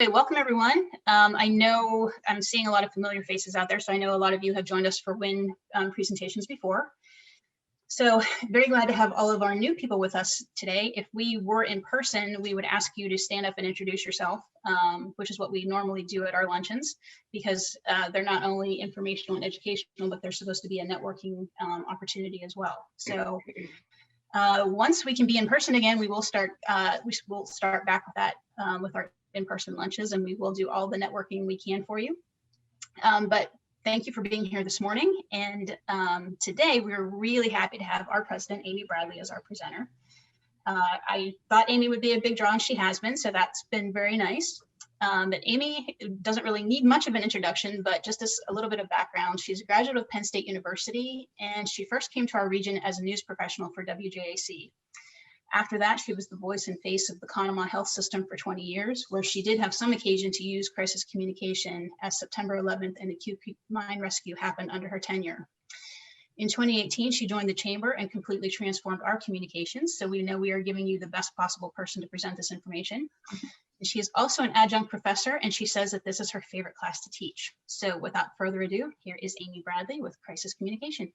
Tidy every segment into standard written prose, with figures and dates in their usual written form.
Okay, welcome everyone. I know I'm seeing a lot of familiar faces out there, so I know a lot of you have joined us for WIN presentations before. So very glad to have all of our new people with us today. If we were in person, we would ask you to stand up and introduce yourself, which is what we normally do at our luncheons, because they're not only informational and educational, but they're supposed to be a networking opportunity as well. So once we can be in person again, we will start back with that with our in-person lunches, and we will do all the networking we can for you. But thank you for being here this morning. And today we're really happy to have our president, Amy Bradley, as our presenter. I thought Amy would be a big draw, and she has been, so that's been very nice. But Amy doesn't really need much of an introduction, but just as a little bit of background, she's a graduate of Penn State University, and she first came to our region as a news professional for WJAC. After that, she was the voice and face of the Conemaugh Health System for 20 years, where she did have some occasion to use crisis communication, as September 11th and acute mine rescue happened under her tenure. In 2018, she joined the chamber and completely transformed our communications, so we know we are giving you the best possible person to present this information. And she is also an adjunct professor, and she says that this is her favorite class to teach. So without further ado, here is Amy Bradley with Crisis Communication.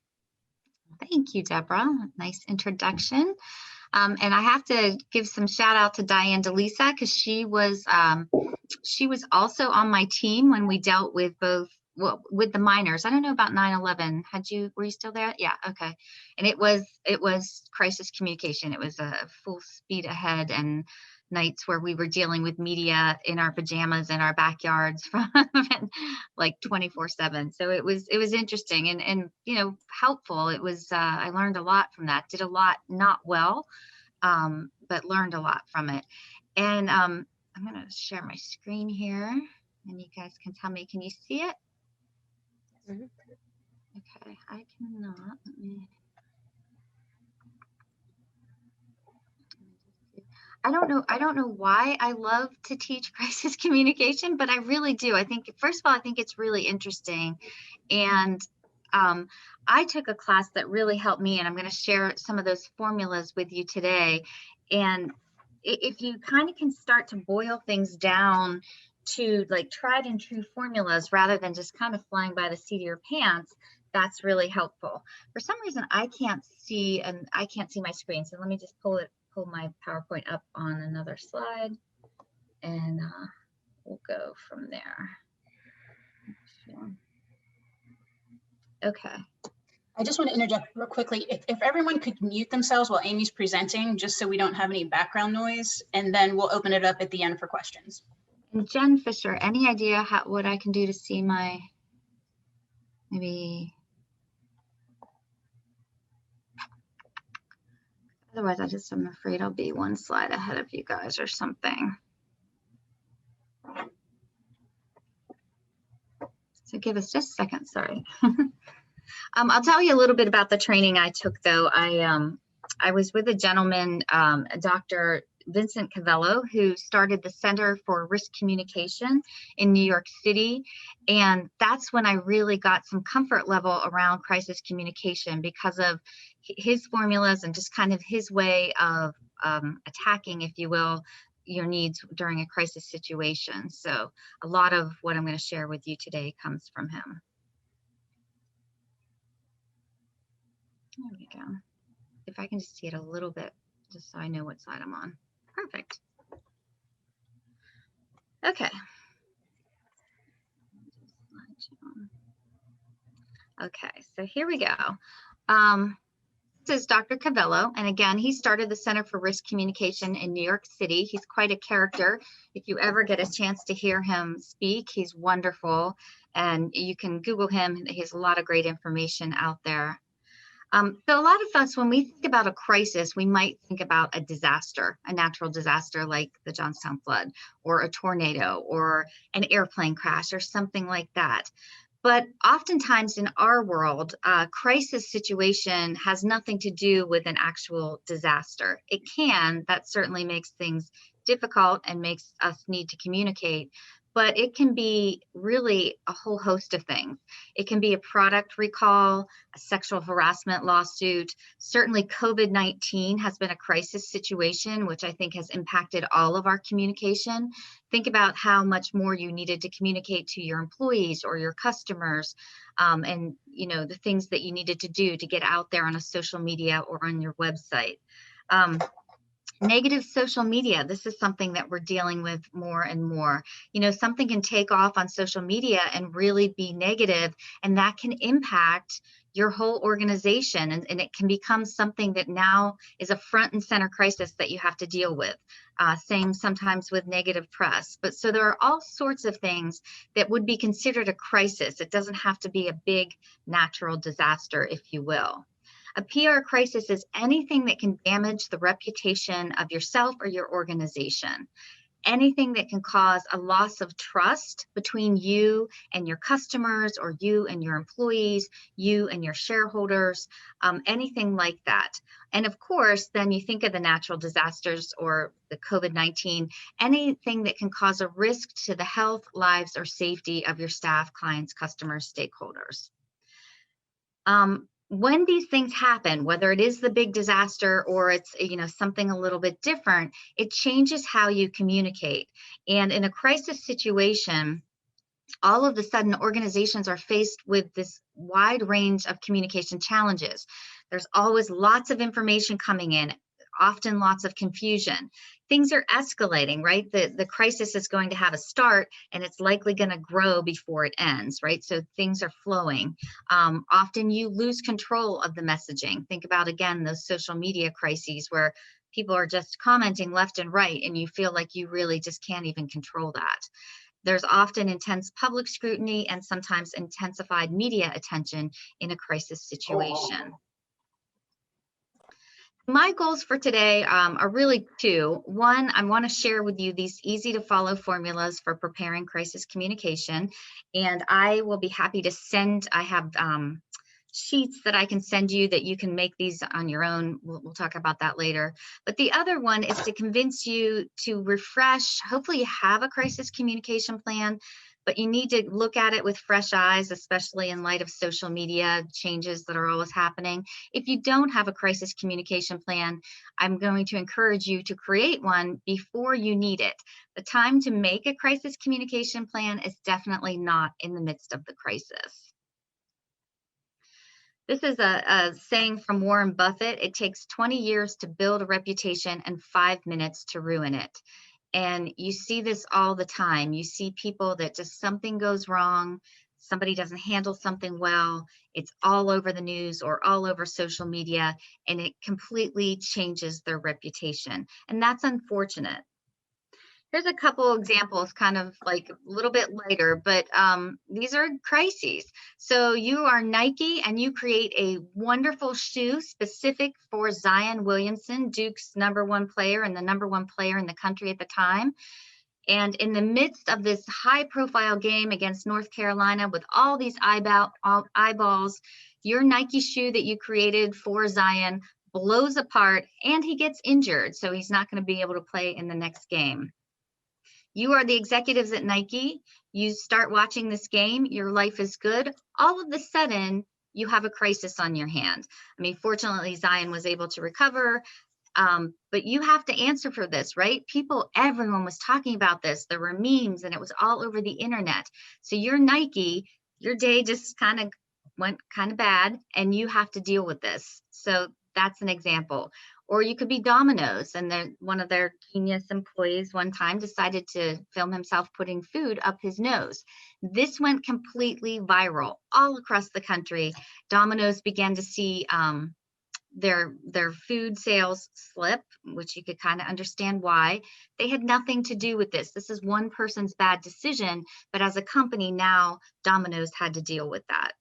Thank you, Deborah. Nice introduction. And I have to give some shout out to Diane DeLisa, because she was also on my team when we dealt with with the miners. I don't know about 9/11. Were you still there? Yeah, okay. And it was crisis communication. It was a full speed ahead, and nights where we were dealing with media in our pajamas in our backyards from like 24/7. So it was interesting and helpful. It was I learned a lot from that. Did a lot not well, but learned a lot from it. And I'm going to share my screen here, and you guys can tell me, can you see it? Mm-hmm. Okay, I cannot. I don't know why I love to teach crisis communication, but I really do. I think, first of all, I think it's really interesting. And I took a class that really helped me, and I'm going to share some of those formulas with you today. And if you kind of can start to boil things down to like tried and true formulas rather than just kind of flying by the seat of your pants, that's really helpful. For some reason, I can't see my screen. So let me just pull my PowerPoint up on another slide, and we'll go from there. Okay. I just want to interject real quickly. If everyone could mute themselves while Amy's presenting, just so we don't have any background noise, and then we'll open it up at the end for questions. And Jen Fisher, any idea what I can do to see my, maybe, otherwise I'm afraid I'll be one slide ahead of you guys or something. So give us just a second, sorry. I'll tell you a little bit about the training I took, though. I was with a gentleman, Dr. Vincent Cavello, who started the Center for Risk Communication in New York City. And that's when I really got some comfort level around crisis communication, because of his formulas and just kind of his way of attacking, if you will, your needs during a crisis situation. So a lot of what I'm going to share with you today comes from him. There we go. If I can just see it a little bit, just so I know what slide I'm on. Perfect. Okay. Okay, so here we go. This is Dr. Cavello, and again, he started the Center for Risk Communication in New York City. He's quite a character. If you ever get a chance to hear him speak, he's wonderful, and you can Google him. He has a lot of great information out there. So a lot of us, when we think about a crisis, we might think about a disaster, a natural disaster like the Johnstown flood, or a tornado, or an airplane crash, or something like that. But oftentimes in our world, a crisis situation has nothing to do with an actual disaster. It can, that certainly makes things difficult and makes us need to communicate. but it can be really a whole host of things. It can be a product recall, a sexual harassment lawsuit. Certainly COVID-19 has been a crisis situation, which I think has impacted all of our communication. Think about how much more you needed to communicate to your employees or your customers, and the things that you needed to do to get out there on a social media or on your website. Negative social media. This is something that we're dealing with more and more. Something can take off on social media and really be negative, and that can impact your whole organization. And it can become something that now is a front and center crisis that you have to deal with. Same sometimes with negative press. But so there are all sorts of things that would be considered a crisis. It doesn't have to be a big natural disaster, if you will. A PR crisis is anything that can damage the reputation of yourself or your organization. Anything that can cause a loss of trust between you and your customers, or you and your employees, you and your shareholders, anything like that. And of course, then you think of the natural disasters or the COVID-19, anything that can cause a risk to the health, lives, or safety of your staff, clients, customers, stakeholders. When these things happen, whether it is the big disaster or it's something a little bit different, it changes how you communicate. And in a crisis situation, all of a sudden organizations are faced with this wide range of communication challenges. There's always lots of information coming in, often lots of confusion. Things are escalating, right? The crisis is going to have a start, and it's likely going to grow before it ends, right? So things are flowing. Often you lose control of the messaging. Think about, again, those social media crises where people are just commenting left and right, and you feel like you really just can't even control that. There's often intense public scrutiny and sometimes intensified media attention in a crisis situation. My goals for today are really two. One, I want to share with you these easy to follow formulas for preparing crisis communication. And I will be happy to send, I have sheets that I can send you that you can make these on your own. We'll talk about that later. But the other one is to convince you to refresh. Hopefully you have a crisis communication plan, but you need to look at it with fresh eyes, especially in light of social media changes that are always happening. If you don't have a crisis communication plan, I'm going to encourage you to create one before you need it. The time to make a crisis communication plan is definitely not in the midst of the crisis. This is a saying from Warren Buffett. It takes 20 years to build a reputation and 5 minutes to ruin it. And you see this all the time. You see people that just something goes wrong, somebody doesn't handle something well, it's all over the news or all over social media, and it completely changes their reputation. And that's unfortunate. Here's a couple examples, kind of like a little bit later, but these are crises. So you are Nike and you create a wonderful shoe specific for Zion Williamson, Duke's #1 player and the #1 player in the country at the time. And in the midst of this high profile game against North Carolina with all these eyeballs, your Nike shoe that you created for Zion blows apart and he gets injured. So he's not going to be able to play in the next game. You are the executives at Nike. You start watching this game, your life is good. All of a sudden, you have a crisis on your hand. I mean, fortunately, Zion was able to recover, but you have to answer for this, right? Everyone was talking about this. There were memes and it was all over the internet. So you're Nike, your day just kind of went kind of bad and you have to deal with this. So that's an example. Or you could be Domino's, and one of their genius employees one time decided to film himself putting food up his nose. This went completely viral all across the country. Domino's began to see their food sales slip, which you could kind of understand why. They had nothing to do with this. This is one person's bad decision, but as a company now, Domino's had to deal with that.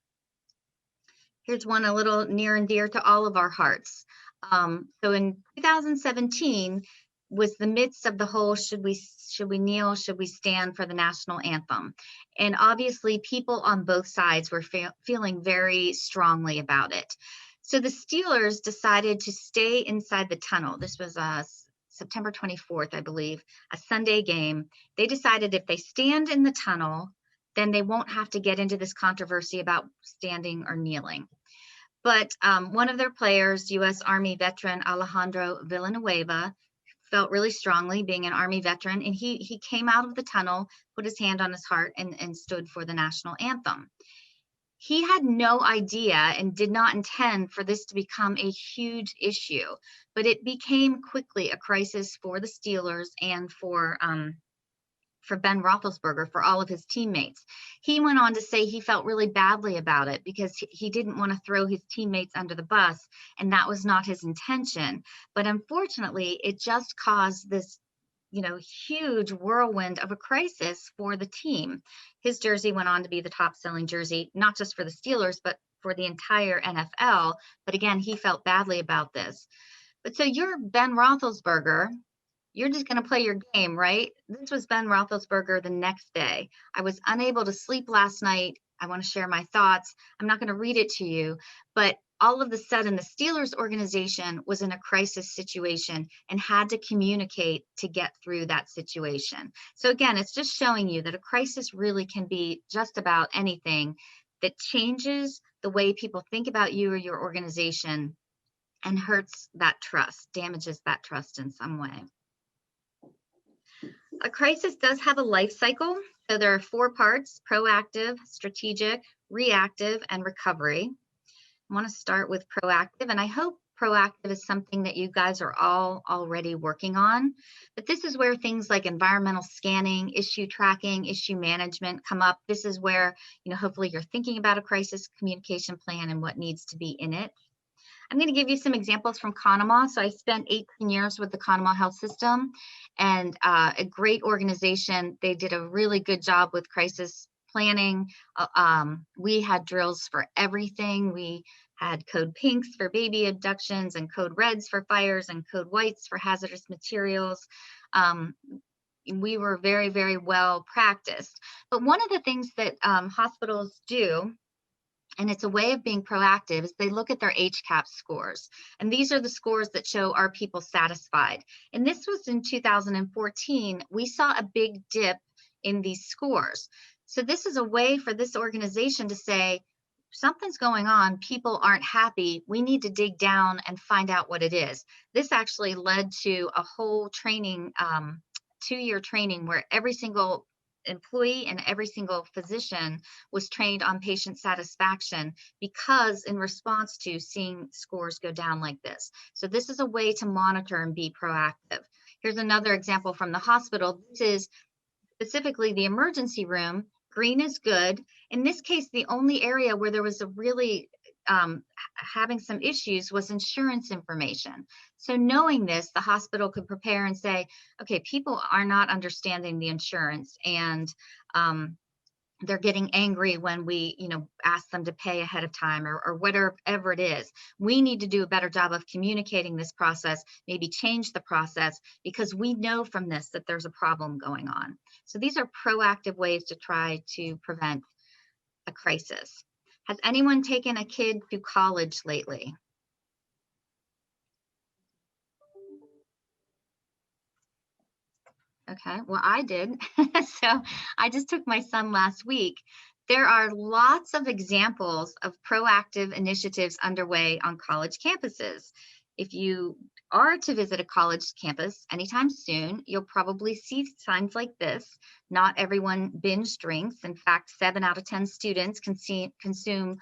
Here's one a little near and dear to all of our hearts. So in 2017 was the midst of the whole should we kneel, should we stand for the national anthem? And obviously people on both sides were feeling very strongly about it. So the Steelers decided to stay inside the tunnel. This was September 24th, I believe, a Sunday game. They decided if they stand in the tunnel, then they won't have to get into this controversy about standing or kneeling. But one of their players, U.S. Army veteran Alejandro Villanueva, felt really strongly, being an Army veteran, and he came out of the tunnel, put his hand on his heart, and stood for the national anthem. He had no idea and did not intend for this to become a huge issue, but it became quickly a crisis for the Steelers and for Ben Roethlisberger, for all of his teammates. He went on to say he felt really badly about it because he didn't want to throw his teammates under the bus, and that was not his intention. But unfortunately, it just caused this, huge whirlwind of a crisis for the team. His jersey went on to be the top selling jersey, not just for the Steelers, but for the entire NFL. But again, he felt badly about this. But so you're Ben Roethlisberger. You're just going to play your game, right? This was Ben Roethlisberger the next day. I was unable to sleep last night. I want to share my thoughts. I'm not going to read it to you, but all of a sudden, the Steelers organization was in a crisis situation and had to communicate to get through that situation. So again, it's just showing you that a crisis really can be just about anything that changes the way people think about you or your organization and hurts that trust, damages that trust in some way. A crisis does have a life cycle. So there are 4 parts: proactive, strategic, reactive, and recovery. I want to start with proactive, and I hope proactive is something that you guys are all already working on. But this is where things like environmental scanning, issue tracking, issue management come up. This is where, hopefully you're thinking about a crisis communication plan and what needs to be in it. I'm going to give you some examples from Conemaugh. So I spent 18 years with the Conemaugh Health System, and a great organization. They did a really good job with crisis planning. We had drills for everything. We had code pinks for baby abductions and code reds for fires and code whites for hazardous materials. We were very, very well practiced. But one of the things that hospitals do, and it's a way of being proactive, is they look at their HCAHPS scores. And these are the scores that show, are people satisfied? And this was in 2014. We saw a big dip in these scores. So this is a way for this organization to say, something's going on, people aren't happy, we need to dig down and find out what it is. This actually led to a whole training, 2-year training, where every single employee and every single physician was trained on patient satisfaction, because in response to seeing scores go down like this. So this is a way to monitor and be proactive. Here's another example from the hospital. This is specifically the emergency room. Green is good. In this case, the only area where there was a really having some issues was insurance information. So knowing this, the hospital could prepare and say, okay, people are not understanding the insurance, and they're getting angry when we, ask them to pay ahead of time, or whatever it is. We need to do a better job of communicating this process, maybe change the process, because we know from this that there's a problem going on. So these are proactive ways to try to prevent a crisis. Has anyone taken a kid to college lately? Okay, well, I did. So I just took my son last week. There are lots of examples of proactive initiatives underway on college campuses. If you are to visit a college campus anytime soon, you'll probably see signs like this. Not everyone binge drinks. In fact, 7 out of 10 students consume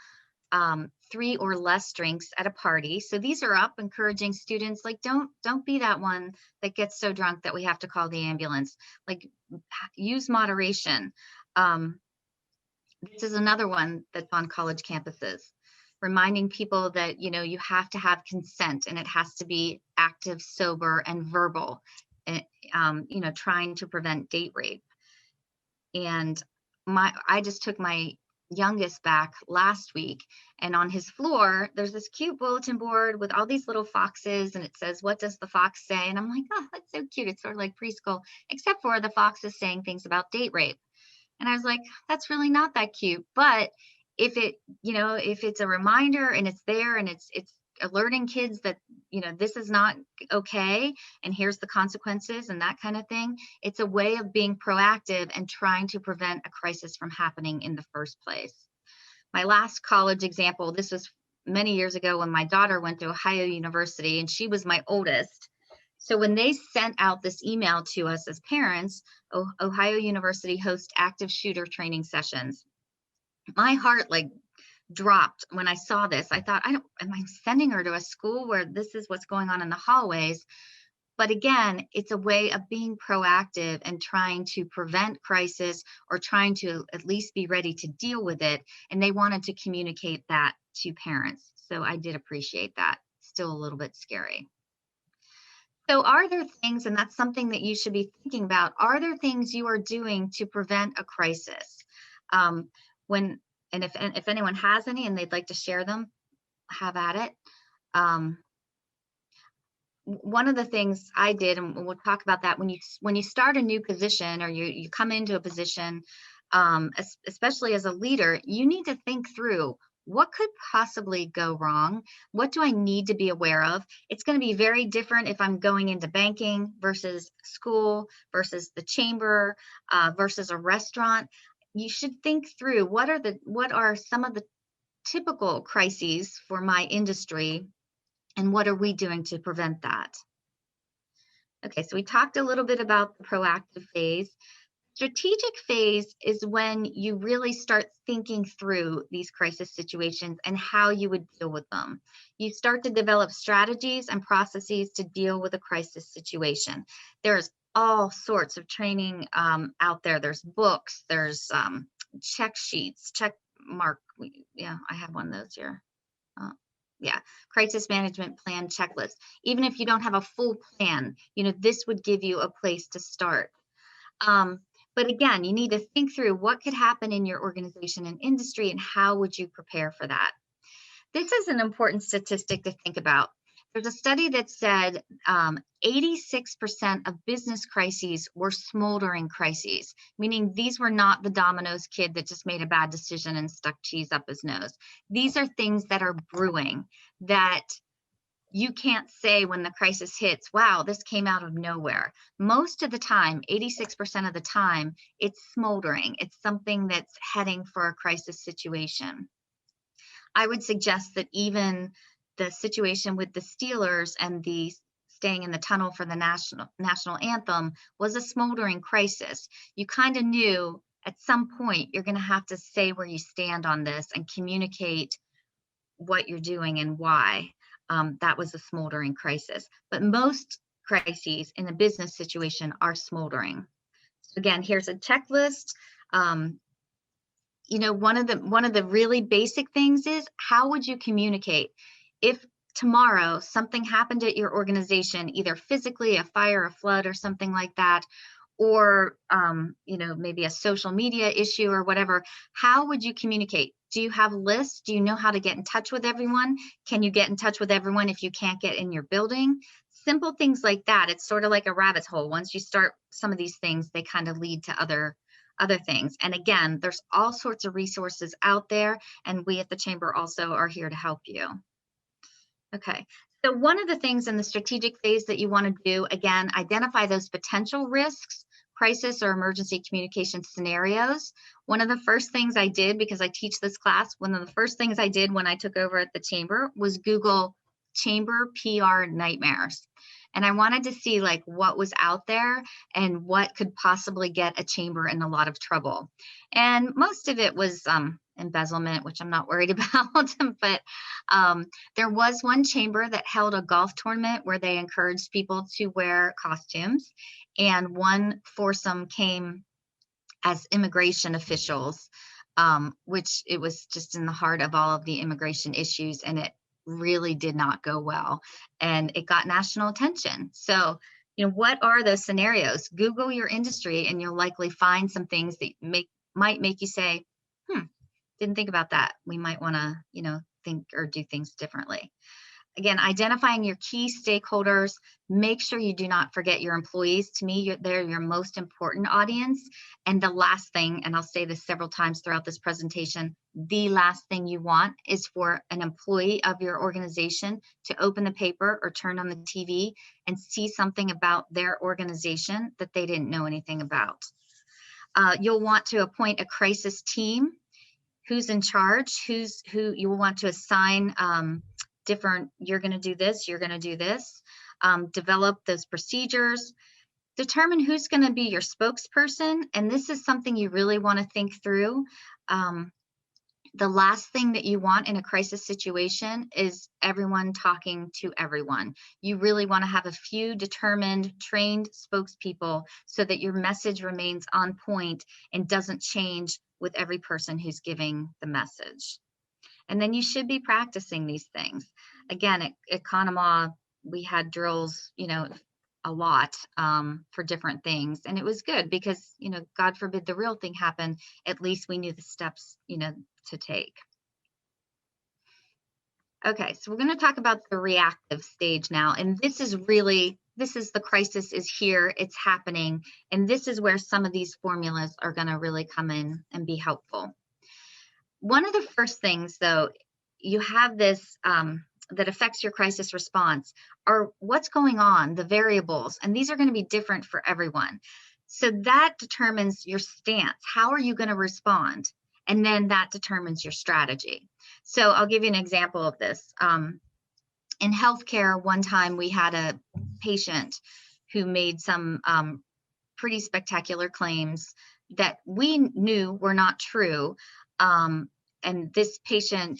3 or less drinks at a party. So these are up, encouraging students, like, don't be that one that gets so drunk that we have to call the ambulance. Like, use moderation. This is another one that's on college campuses, reminding people that, you have to have consent, and it has to be active, sober, and verbal, and, trying to prevent date rape. And I just took my youngest back last week, and on his floor there's this cute bulletin board with all these little foxes, and it says, what does the fox say? And I'm like, oh, that's so cute. It's sort of like preschool, except for the fox is saying things about date rape. And I was like, that's really not that cute. But if it's a reminder, and it's there, and it's alerting kids that, this is not okay, and here's the consequences and that kind of thing. It's a way of being proactive and trying to prevent a crisis from happening in the first place. My last college example, this was many years ago when my daughter went to Ohio University, and she was my oldest. So when they sent out this email to us as parents, Ohio University hosts active shooter training sessions. My heart dropped when I saw this. I thought, am I sending her to a school where this is what's going on in the hallways? But again, it's a way of being proactive and trying to prevent crisis, or trying to at least be ready to deal with it. And they wanted to communicate that to parents. So I did appreciate that. Still a little bit scary. So are there things, and that's something that you should be thinking about, are there things you are doing to prevent a crisis? If anyone has any and they'd like to share them, have at it. One of the things I did, and we'll talk about that, when you start a new position, or you come into a position, especially as a leader, you need to think through, what could possibly go wrong? What do I need to be aware of? It's going to be very different if I'm going into banking versus school versus the chamber versus a restaurant. You should think through, what are some of the typical crises for my industry, and what are we doing to prevent that? Okay, so we talked a little bit about the proactive phase. Strategic phase is when you really start thinking through these crisis situations and how you would deal with them. You start to develop strategies and processes to deal with a crisis situation. There's all sorts of training out there. There's books, there's check sheets, check mark. Yeah, I have one of those here. Crisis management plan checklist. Even if you don't have a full plan, this would give you a place to start. But again, you need to think through what could happen in your organization and industry, and how would you prepare for that. This is an important statistic to think about. There's a study that said 86% of business crises were smoldering crises, meaning these were not the Domino's kid that just made a bad decision and stuck cheese up his nose. These are things that are brewing, that you can't say when the crisis hits, wow, this came out of nowhere. Most of the time, 86% of the time, it's smoldering. It's something that's heading for a crisis situation. I would suggest that even the situation with the Steelers and the staying in the tunnel for the national anthem was a smoldering crisis. You kind of knew at some point you're going to have to say where you stand on this and communicate what you're doing and why. That was a smoldering crisis. But most crises in a business situation are smoldering. So again, here's a checklist. One of the really basic things is, how would you communicate if tomorrow something happened at your organization, either physically, a fire, a flood, or something like that, or maybe a social media issue or whatever? How would you communicate? Do you have lists? Do you know how to get in touch with everyone? Can you get in touch with everyone if you can't get in your building? Simple things like that. It's sort of like a rabbit hole. Once you start some of these things, they kind of lead to other things. And again, there's all sorts of resources out there, and we at the Chamber also are here to help you. Okay, so one of the things in the strategic phase that you want to do, again, identify those potential risks, crisis or emergency communication scenarios. One of the first things I did, because I teach this class, one of the first things I did when I took over at the Chamber was Google Chamber PR nightmares. And I wanted to see what was out there and what could possibly get a chamber in a lot of trouble. And most of it was embezzlement, which I'm not worried about. But there was one chamber that held a golf tournament where they encouraged people to wear costumes. And one foursome came as immigration officials, which it was just in the heart of all of the immigration issues. And it really did not go well, and it got national attention. So, what are those scenarios? Google your industry, and you'll likely find some things that might make you say, didn't think about that. We might want to, think or do things differently. Again, identifying your key stakeholders, make sure you do not forget your employees. To me, they're your most important audience. And the last thing, and I'll say this several times throughout this presentation, the last thing you want is for an employee of your organization to open the paper or turn on the TV and see something about their organization that they didn't know anything about. You'll want to appoint a crisis team. Who's in charge, who you'll want to assign different, you're going to do this, you're going to do this, develop those procedures, determine who's going to be your spokesperson. And this is something you really want to think through. The last thing that you want in a crisis situation is everyone talking to everyone. You really want to have a few determined, trained spokespeople so that your message remains on point and doesn't change with every person who's giving the message. And then you should be practicing these things. Again, at Conemaugh, we had drills, a lot for different things. And it was good because, God forbid the real thing happened, at least we knew the steps, to take. Okay, so we're going to talk about the reactive stage now. And this is the crisis is here, it's happening. And this is where some of these formulas are going to really come in and be helpful. One of the first things, though, you have this that affects your crisis response are what's going on, the variables, and these are going to be different for everyone. So that determines your stance. How are you going to respond? And then that determines your strategy. So I'll give you an example of this. In healthcare, one time we had a patient who made some pretty spectacular claims that we knew were not true. And this patient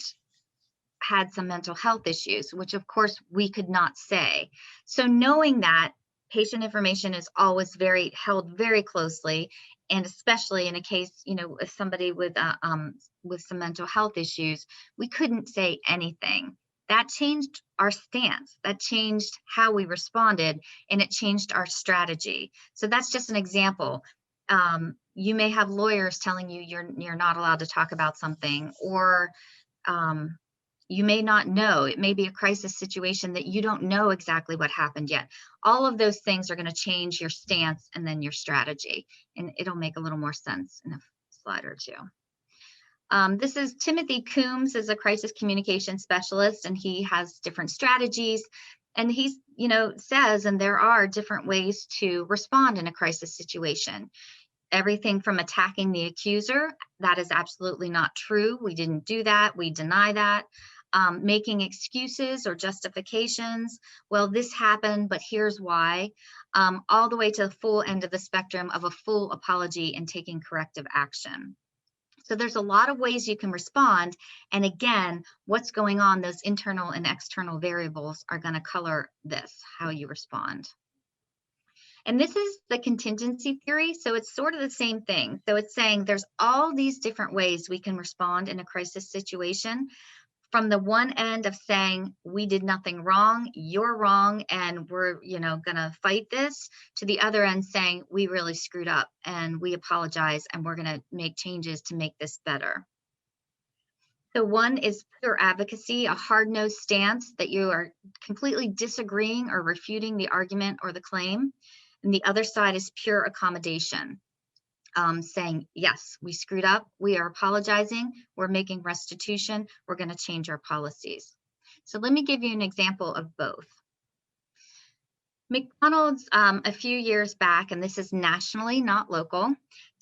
had some mental health issues, which of course we could not say. So knowing that, patient information is always held very closely, and especially in a case, if somebody with some mental health issues, we couldn't say anything. That changed our stance, that changed how we responded, and it changed our strategy. So that's just an example. You may have lawyers telling you you're not allowed to talk about something, or you may not know. It may be a crisis situation that you don't know exactly what happened yet. All of those things are going to change your stance and then your strategy, and it'll make a little more sense in a slide or two. This is Timothy Coombs, is a crisis communication specialist, and he has different strategies. And he, says, and there are different ways to respond in a crisis situation. Everything from attacking the accuser, that is absolutely not true. We didn't do that. We deny that. Making excuses or justifications. Well, this happened, but here's why. All the way to the full end of the spectrum of a full apology and taking corrective action. So there's a lot of ways you can respond. And again, what's going on, those internal and external variables are going to color this, how you respond. And this is the contingency theory. So it's sort of the same thing. So it's saying there's all these different ways we can respond in a crisis situation. From the one end of saying, we did nothing wrong, you're wrong, and we're, gonna fight this, to the other end saying, we really screwed up and we apologize and we're gonna make changes to make this better. So one is pure advocacy, a hard-nosed stance that you are completely disagreeing or refuting the argument or the claim. And the other side is pure accommodation. Saying, yes, we screwed up, we are apologizing, we're making restitution, we're going to change our policies. So let me give you an example of both. McDonald's, a few years back, and this is nationally, not local,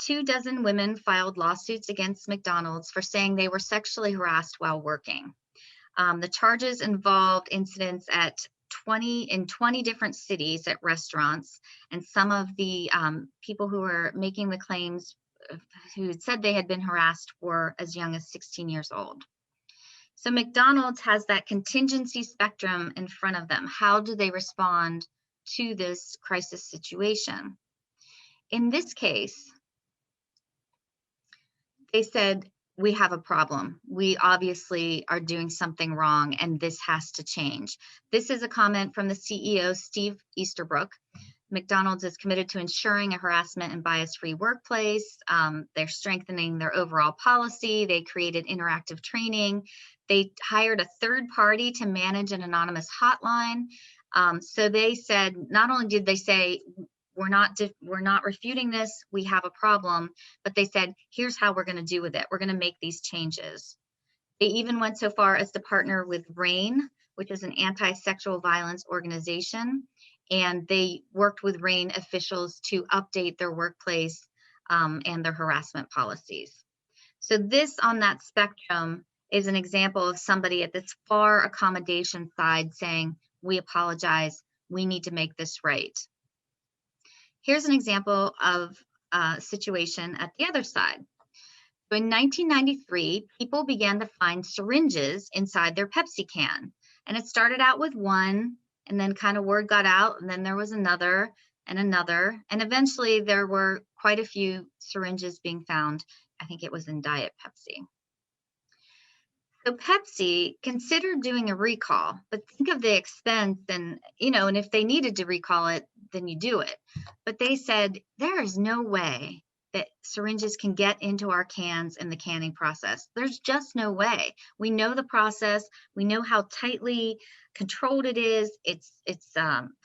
24 women filed lawsuits against McDonald's for saying they were sexually harassed while working. The charges involved incidents in 20 different cities at restaurants, and some of the people who were making the claims who said they had been harassed were as young as 16 years old. So McDonald's has that contingency spectrum in front of them. How do they respond to this crisis situation? In this case, they said, we have a problem. We obviously are doing something wrong, and this has to change. This is a comment from the CEO, Steve Easterbrook. McDonald's is committed to ensuring a harassment and bias-free workplace. They're strengthening their overall policy. They created interactive training. They hired a third party to manage an anonymous hotline. So they said, not only did they say, we're not refuting this, we have a problem, but they said, here's how we're going to do with it. We're going to make these changes. They even went so far as to partner with RAIN, which is an anti-sexual violence organization, and they worked with RAIN officials to update their workplace and their harassment policies. So this on that spectrum is an example of somebody at this far accommodation side saying, we apologize, we need to make this right. Here's an example of a situation at the other side. So in 1993, people began to find syringes inside their Pepsi can. And it started out with one, and then kind of word got out, and then there was another and another. And eventually there were quite a few syringes being found. I think it was in Diet Pepsi. So Pepsi considered doing a recall, but think of the expense and, and if they needed to recall it, then you do it. But they said, there is no way that syringes can get into our cans in the canning process. There's just no way. We know the process. We know how tightly controlled it is. It's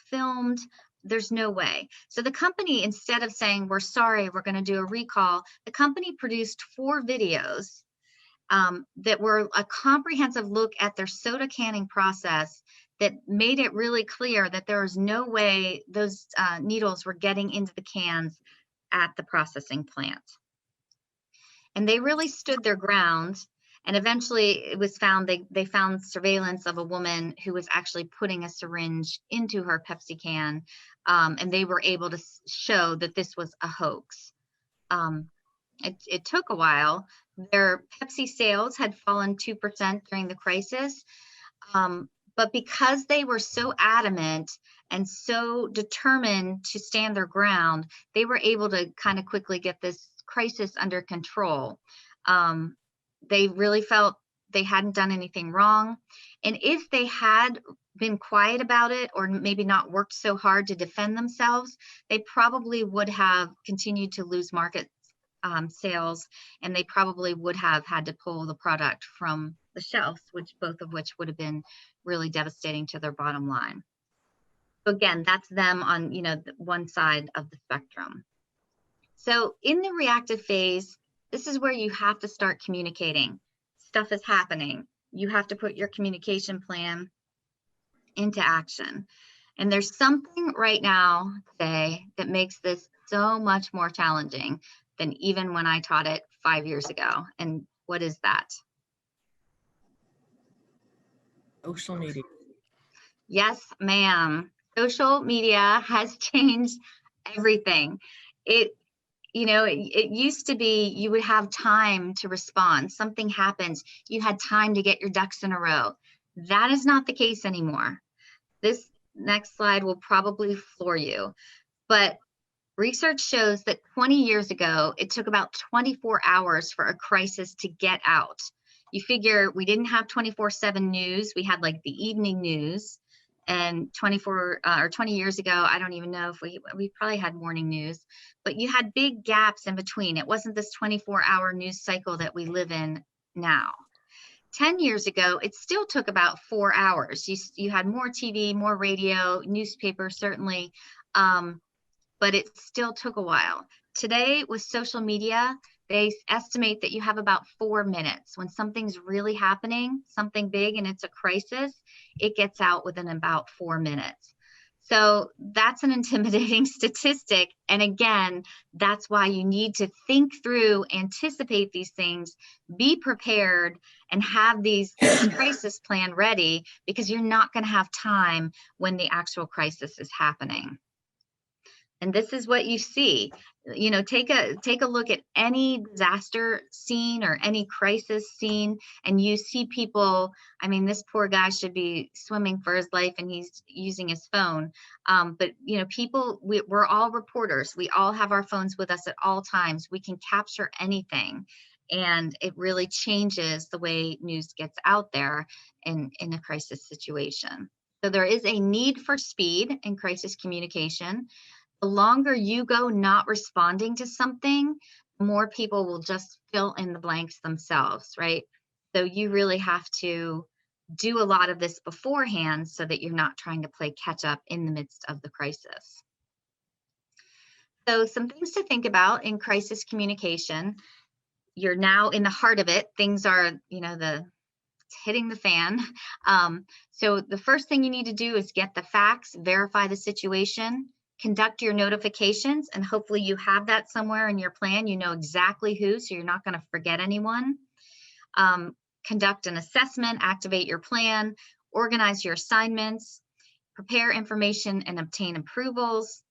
filmed. There's no way. So the company, instead of saying, we're sorry, we're going to do a recall, the company produced 4 videos that were a comprehensive look at their soda canning process that made it really clear that there was no way those needles were getting into the cans at the processing plant. And they really stood their ground. And eventually it was found, they found surveillance of a woman who was actually putting a syringe into her Pepsi can. And they were able to show that this was a hoax. It took a while. Their Pepsi sales had fallen 2% during the crisis. But because they were so adamant and so determined to stand their ground, they were able to kind of quickly get this crisis under control. They really felt they hadn't done anything wrong. And if they had been quiet about it, or maybe not worked so hard to defend themselves, they probably would have continued to lose market sales, and they probably would have had to pull the product from the shelves, both of which would have been really devastating to their bottom line. So again, that's them on one side of the spectrum. So in the reactive phase, this is where you have to start communicating. Stuff is happening. You have to put your communication plan into action. And there's something right now today that makes this so much more challenging than even when I taught it 5 years ago. And what is that? Social media. Yes, ma'am. Social media has changed everything. It used to be you would have time to respond. Something happens, you had time to get your ducks in a row. That is not the case anymore. This next slide will probably floor you, but research shows that 20 years ago, it took about 24 hours for a crisis to get out. You figure we didn't have 24/7 news. We had like the evening news, and 20 years ago, I don't even know if we probably had morning news, but you had big gaps in between. It wasn't this 24-hour news cycle that we live in now. 10 years ago, it still took about 4 hours. You had more TV, more radio, newspaper, certainly, but it still took a while. Today, with social media, they estimate that you have about 4 minutes. When something's really happening, something big, and it's a crisis, it gets out within about 4 minutes. So that's an intimidating statistic. And again, that's why you need to think through, anticipate these things, be prepared, and have this crisis plan ready, because you're not going to have time when the actual crisis is happening. And this is what you see. Take a look at any disaster scene or any crisis scene, and you see people. I mean, this poor guy should be swimming for his life, and he's using his phone. But people, we're all reporters. We all have our phones with us at all times. We can capture anything, and it really changes the way news gets out there in a crisis situation. So there is a need for speed in crisis communication. The longer you go not responding to something, more people will just fill in the blanks themselves, right? So you really have to do a lot of this beforehand so that you're not trying to play catch up in the midst of the crisis. So some things to think about in crisis communication. You're now in the heart of it. Things are, it's hitting the fan. So the first thing you need to do is get the facts, verify the situation, conduct your notifications, and hopefully you have that somewhere in your plan. You know exactly who, so you're not going to forget anyone. Conduct an assessment, activate your plan, organize your assignments, prepare information and obtain approvals,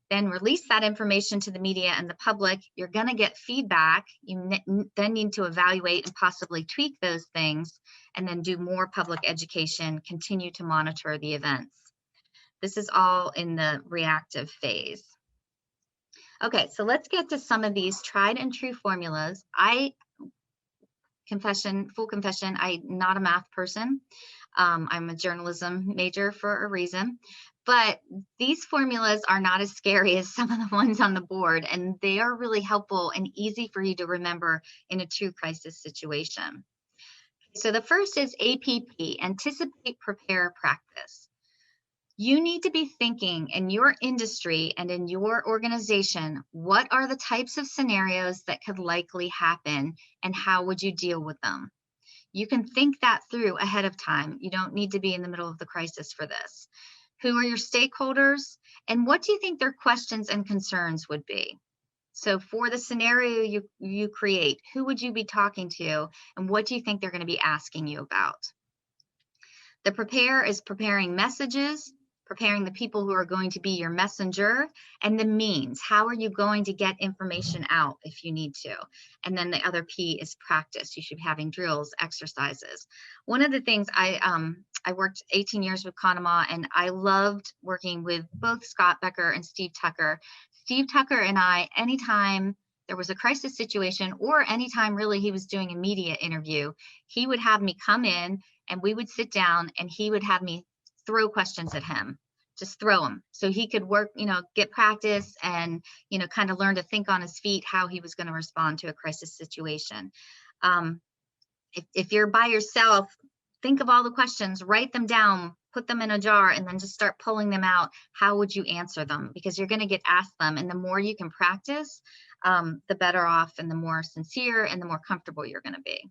then release that information to the media and the public. You're going to get feedback. You then need to evaluate and possibly tweak those things, and then do more public education, continue to monitor the events. This is all in the reactive phase. Okay, so let's get to some of these tried and true formulas. Full confession, I'm not a math person. I'm a journalism major for a reason, but these formulas are not as scary as some of the ones on the board, and they are really helpful and easy for you to remember in a true crisis situation. So the first is APP, anticipate, prepare, practice. You need to be thinking in your industry and in your organization, what are the types of scenarios that could likely happen and how would you deal with them? You can think that through ahead of time. You don't need to be in the middle of the crisis for this. Who are your stakeholders? And what do you think their questions and concerns would be? So for the scenario you create, who would you be talking to? And what do you think they're going to be asking you about? The prepare is preparing messages, preparing the people who are going to be your messenger, and the means. How are you going to get information out if you need to? And then the other P is practice. You should be having drills, exercises. One of the things I worked 18 years with Conemaugh, and I loved working with both Scott Becker and Steve Tucker. Steve Tucker and I, anytime there was a crisis situation or anytime really he was doing a media interview, he would have me come in and we would sit down and he would have me throw questions at him, just throw them. So he could work, get practice and, kind of learn to think on his feet how he was going to respond to a crisis situation. If you're by yourself, think of all the questions, write them down, put them in a jar, and then just start pulling them out. How would you answer them? Because you're going to get asked them. And the more you can practice, the better off and the more sincere and the more comfortable you're going to be.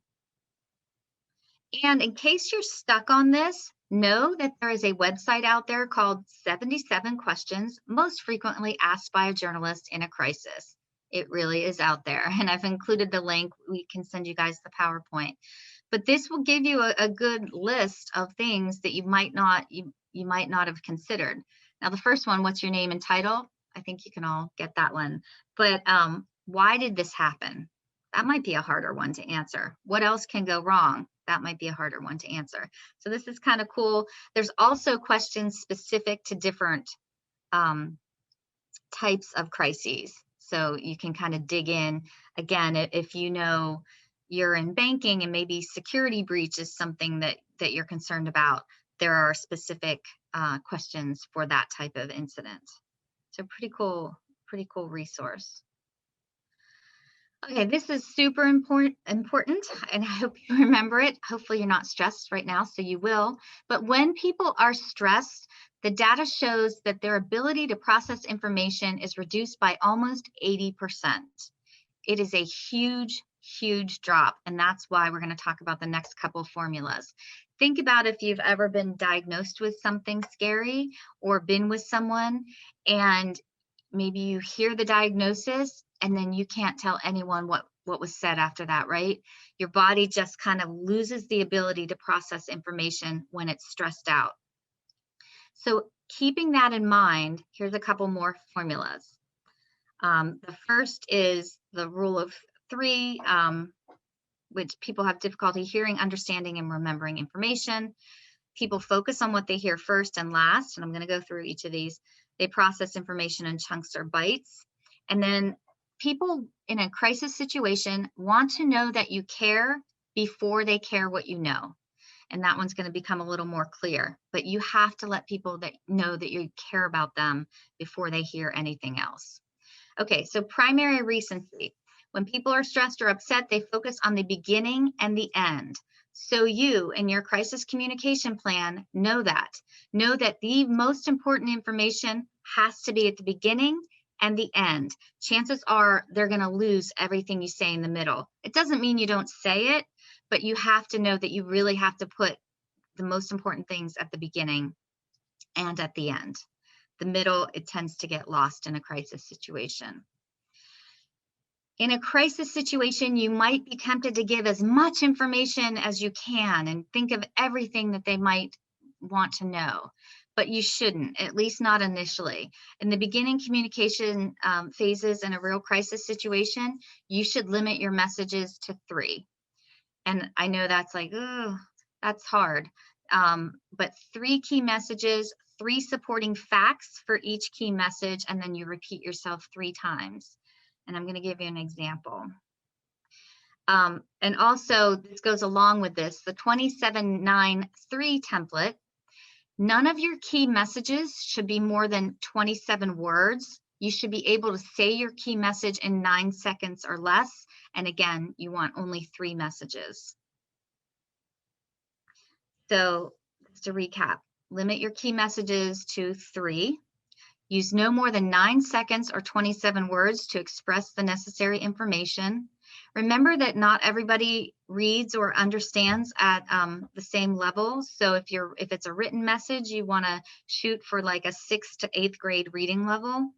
And in case you're stuck on this, know that there is a website out there called 77 Questions Most Frequently Asked by a Journalist in a Crisis. It really is out there. And I've included the link. We can send you guys the PowerPoint. But this will give you a good list of things that you might not have considered. Now, the first one, what's your name and title? I think you can all get that one. But why did this happen? That might be a harder one to answer. What else can go wrong? That might be a harder one to answer. So this is kind of cool. There's also questions specific to different types of crises. So you can kind of dig in. Again, if you know you're in banking and maybe security breach is something that you're concerned about, there are specific questions for that type of incident. So pretty cool resource. Okay, this is super important, and I hope you remember it. Hopefully you're not stressed right now, so you will. But when people are stressed, the data shows that their ability to process information is reduced by almost 80%. It is a huge, huge drop, and that's why we're going to talk about the next couple of formulas. Think about if you've ever been diagnosed with something scary or been with someone, and maybe you hear the diagnosis and then you can't tell anyone what was said after that, right? Your body just kind of loses the ability to process information when it's stressed out. So keeping that in mind, here's a couple more formulas. The first is the rule of 3, which people have difficulty hearing, understanding, and remembering information. People focus on what they hear first and last, and I'm going to go through each of these. They process information in chunks or bites. And then people in a crisis situation want to know that you care before they care what you know. and that one's going to become a little more clear. But you have to let people that know that you care about them before they hear anything else. Okay, so primary recency. When people are stressed or upset, they focus on the beginning and the end. So you, in your crisis communication plan, know that. Know that the most important information has to be at the beginning and the end. Chances are they're going to lose everything you say in the middle. It doesn't mean you don't say it, but you have to know that you really have to put the most important things at the beginning and at the end. The middle, it tends to get lost in a crisis situation. In a crisis situation, you might be tempted to give as much information as you can and think of everything that they might want to know, but you shouldn't, at least not initially. In the beginning communication phases in a real crisis situation, you should limit your messages to 3. And I know that's like, oh, that's hard. But 3 key messages, 3 supporting facts for each key message, and then you repeat yourself 3 times. And I'm going to give you an example. And also, this goes along with this, the 27-9-3 template. None of your key messages should be more than 27 words. You should be able to say your key message in 9 seconds or less. And again, you want only 3 messages. So just to recap, limit your key messages to 3. Use no more than 9 seconds or 27 words to express the necessary information. Remember that not everybody reads or understands at the same level. So if it's a written message, you want to shoot for like a 6th to 8th grade reading level.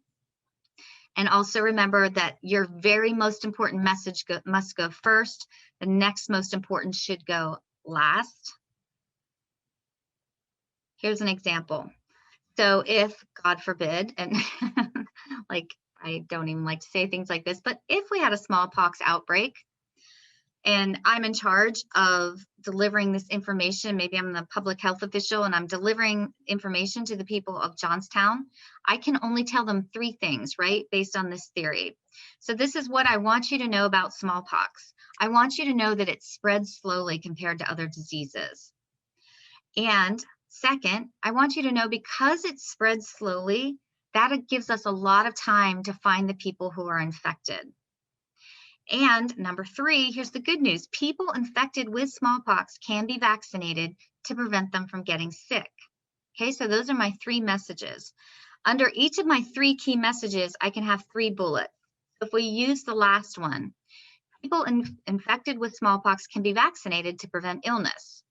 And also remember that your very most important message must go first. The next most important should go last. Here's an example. So if, God forbid, and like, I don't even like to say things like this, but if we had a smallpox outbreak and I'm in charge of delivering this information, maybe I'm the public health official and I'm delivering information to the people of Johnstown, I can only tell them 3 things, right? Based on this theory. So this is what I want you to know about smallpox. I want you to know that it spreads slowly compared to other diseases. And second, I want you to know because it spreads slowly, that it gives us a lot of time to find the people who are infected. And number 3, here's the good news. People infected with smallpox can be vaccinated to prevent them from getting sick. Okay, so those are my 3 messages. Under each of my 3 key messages, I can have 3 bullets. If we use the last one, people infected with smallpox can be vaccinated to prevent illness.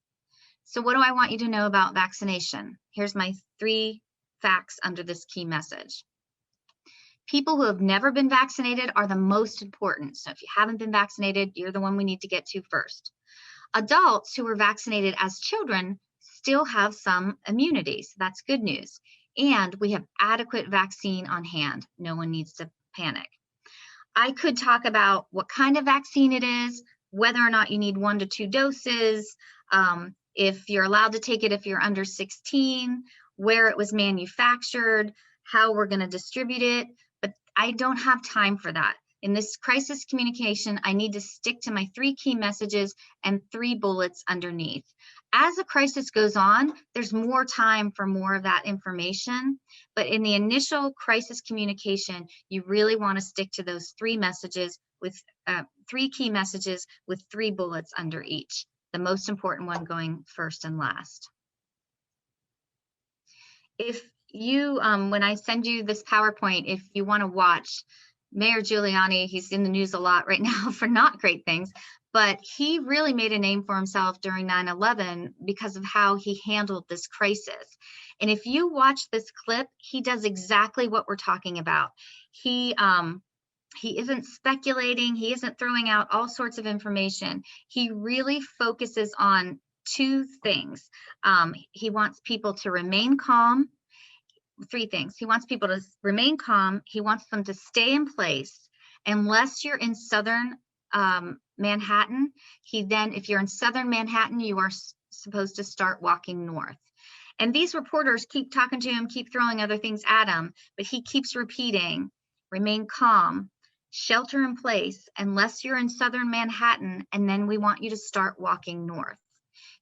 So what do I want you to know about vaccination? Here's my 3 facts under this key message. People who have never been vaccinated are the most important. So if you haven't been vaccinated, you're the one we need to get to first. Adults who were vaccinated as children still have some immunity, so that's good news. And we have adequate vaccine on hand. No one needs to panic. I could talk about what kind of vaccine it is, whether or not you need 1 to 2 doses, if you're allowed to take it if you're under 16, where it was manufactured, how we're going to distribute it, but I don't have time for that. In this crisis communication, I need to stick to my 3 key messages and 3 bullets underneath. As a crisis goes on, there's more time for more of that information, but in the initial crisis communication, you really want to stick to those 3 messages with 3 key messages with 3 bullets under each. The most important one going first and last. If you, when I send you this PowerPoint, if you want to watch Mayor Giuliani, he's in the news a lot right now for not great things, but he really made a name for himself during 9/11 because of how he handled this crisis. And if you watch this clip, he does exactly what we're talking about. He isn't speculating. He isn't throwing out all sorts of information. He really focuses on 2 things. He wants people to remain calm. 3 things. He wants people to remain calm. He wants them to stay in place. Unless you're in southern Manhattan, if you're in southern Manhattan, you are supposed to start walking north. And these reporters keep talking to him, keep throwing other things at him, but he keeps repeating, remain calm, shelter in place, unless you're in southern Manhattan, and then we want you to start walking north.